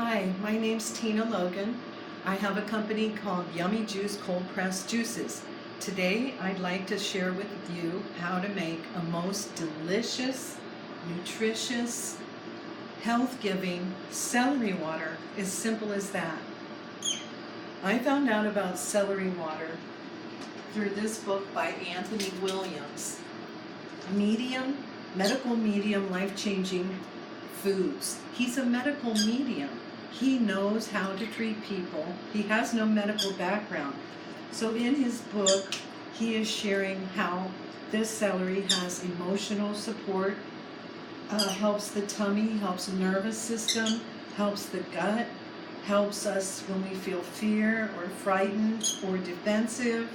Hi, my name's Tina Logan. I have a company called Yummy Juice Cold Pressed Juices. Today I'd like to share with you how to make a most delicious, nutritious, health-giving celery water, as simple as that. I found out about celery water through this book by Anthony Williams, medical medium, life-changing foods. He's a medical medium. He knows how to treat people. He has no medical background. So in his book, he is sharing how this celery has emotional support, helps the tummy, helps the nervous system, helps the gut, helps us when we feel fear or frightened or defensive.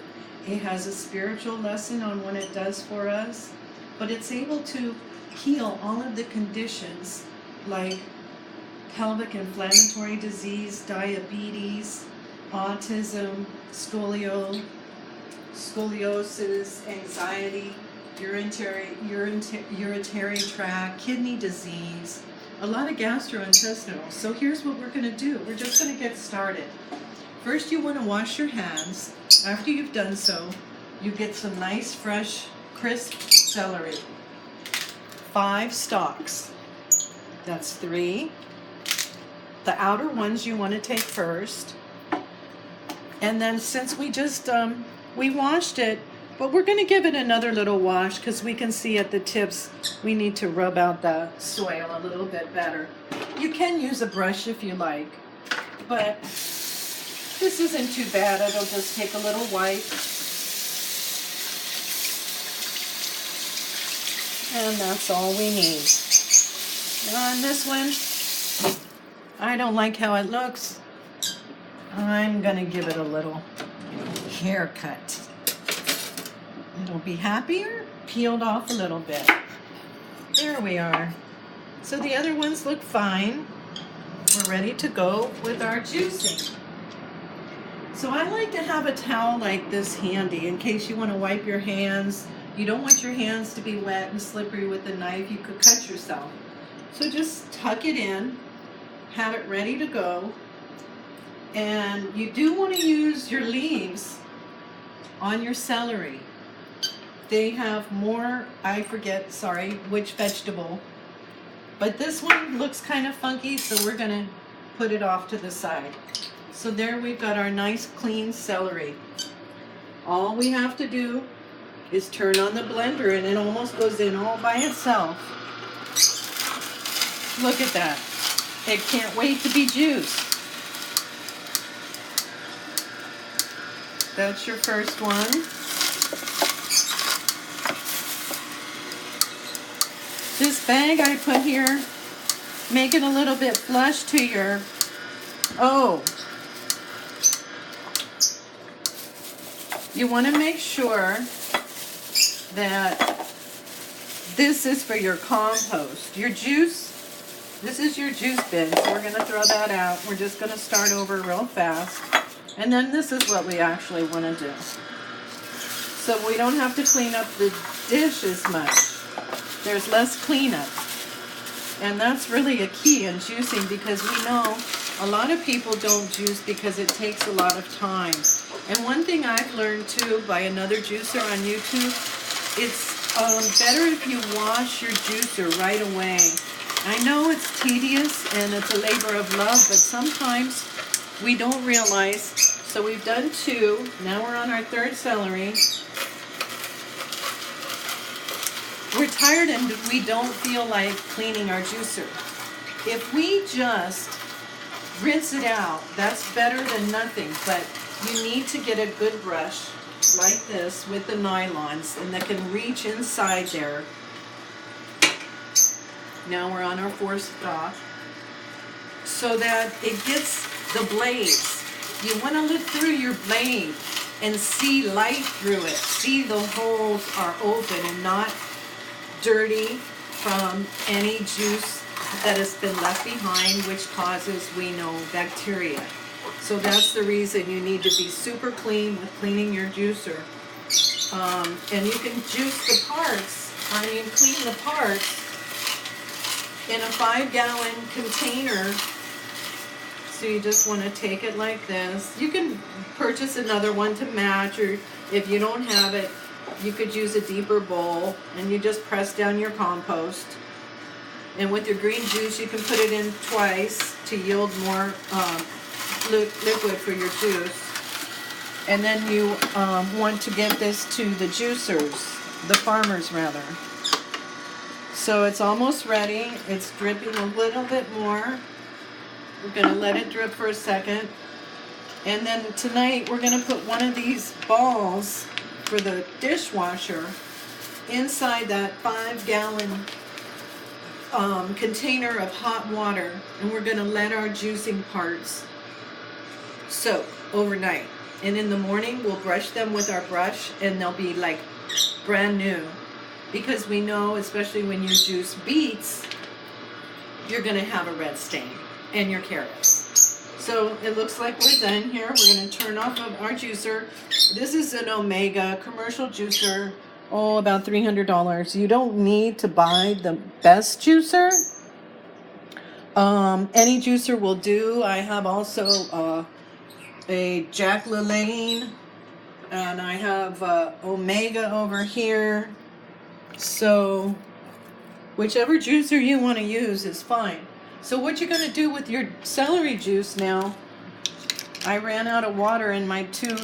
It has a spiritual lesson on what it does for us, but it's able to heal all of the conditions like pelvic inflammatory disease, diabetes, autism, scoliosis, anxiety, urinary tract, kidney disease, a lot of gastrointestinal. So here's what we're going to do. We're just going to get started. First, you want to wash your hands. After you've done so, you get some nice, fresh, crisp celery. 5 stalks. That's 3. The outer ones you want to take first. And then since we just, we washed it, but we're going to give it another little wash because we can see at the tips we need to rub out the soil a little bit better. You can use a brush if you like, but this isn't too bad. It'll just take a little wipe. And that's all we need. On this one, I don't like how it looks. I'm going to give it a little haircut. It'll be happier, peeled off a little bit. There we are. So the other ones look fine. We're ready to go with our juicing. So I like to have a towel like this handy in case you want to wipe your hands. You don't want your hands to be wet and slippery with a knife. You could cut yourself. So just tuck it in, have it ready to go. And you do want to use your leaves on your celery. They have more, I forget, sorry, which vegetable. But this one looks kind of funky, so we're going to put it off to the side. So there we've got our nice clean celery. All we have to do is turn on the blender and it almost goes in all by itself. Look at that. It can't wait to be juiced. That's your first one. This bag I put here, make it a little bit flush to your, you want to make sure that this is for your compost. Your juice, this is your juice bin, so we're going to throw that out. We're just going to start over real fast. And then this is what we actually want to do. So we don't have to clean up the dish as much. There's less cleanup. And that's really a key in juicing because we know a lot of people don't juice because it takes a lot of time. And one thing I've learned too by another juicer on YouTube, it's better if you wash your juicer right away. I know it's tedious and it's a labor of love, but sometimes we don't realize. So we've done 2. Now we're on our 3rd celery. We're tired and we don't feel like cleaning our juicer. If we just rinse it out, that's better than nothing. But you need to get a good brush like this with the nylons and that can reach inside there. Now we're on our 4th stalk so that it gets the blades. You want to look through your blade and see light through it. See the holes are open and not dirty from any juice that has been left behind, which causes, we know, bacteria. So that's the reason you need to be super clean with cleaning your juicer. And you can juice the parts, clean the parts in a 5-gallon container So you just want to take it like this. You can purchase another one to match, or if you don't have it, you could use a deeper bowl, and you just press down your compost. And with your green juice, you can put it in twice to yield more liquid for your juice. And then you want to give this to the juicers, the farmers rather. So it's almost ready. It's dripping a little bit more. We're going to let it drip for a second. And then tonight we're going to put one of these balls for the dishwasher inside that 5-gallon container of hot water. And we're going to let our juicing parts soak overnight. And in the morning we'll brush them with our brush, and they'll be like brand new. Because we know, especially when you juice beets, you're going to have a red stain, and your carrots. So it looks like we're done here. We're going to turn off our juicer. This is an Omega commercial juicer. Oh, about $300. You don't need to buy the best juicer. Any juicer will do. I have also a Jack LaLanne, and I have Omega over here. So whichever juicer you want to use is fine. So what you're going to do with your celery juice now, I ran out of water in my two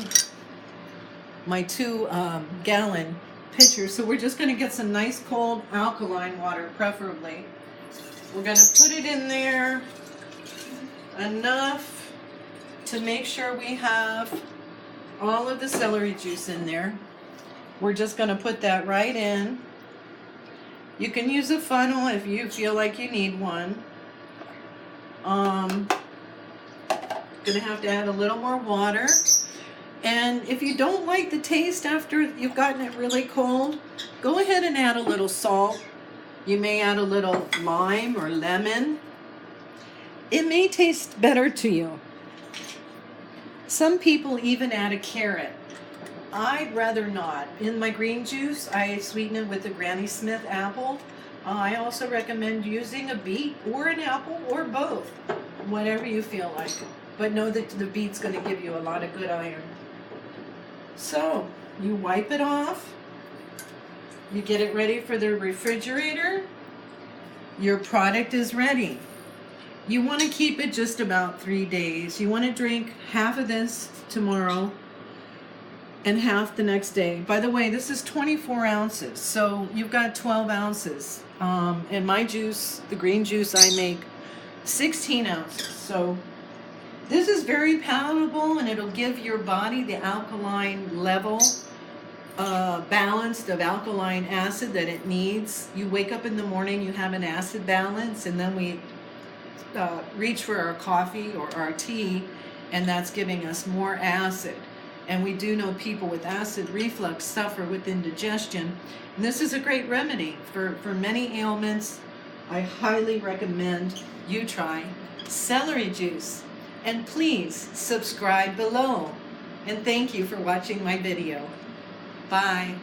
gallon pitcher, so we're just going to get some nice cold alkaline water, preferably. We're going to put it in there enough to make sure we have all of the celery juice in there. We're just going to put that right in. You can use a funnel if you feel like you need one. Gonna have to add a little more water. And if you don't like the taste after you've gotten it really cold, go ahead and add a little salt. You may add a little lime or lemon. It may taste better to you. Some people even add a carrot. I'd rather not. In my green juice, I sweeten it with a Granny Smith apple. I also recommend using a beet or an apple or both, whatever you feel like. But know that the beet's going to give you a lot of good iron. So, you wipe it off. You get it ready for the refrigerator. Your product is ready. You want to keep it just about 3 days. You want to drink half of this tomorrow and half the next day. By the way, this is 24 ounces, so you've got 12 ounces. And my juice, the green juice, I make 16 ounces. So this is very palatable, and it'll give your body the alkaline level, balanced of alkaline acid that it needs. You wake up in the morning, you have an acid balance, and then we reach for our coffee or our tea, and that's giving us more acid. And we do know people with acid reflux suffer with indigestion. And this is a great remedy for many ailments. I highly recommend you try celery juice. And please subscribe below. And thank you for watching my video. Bye.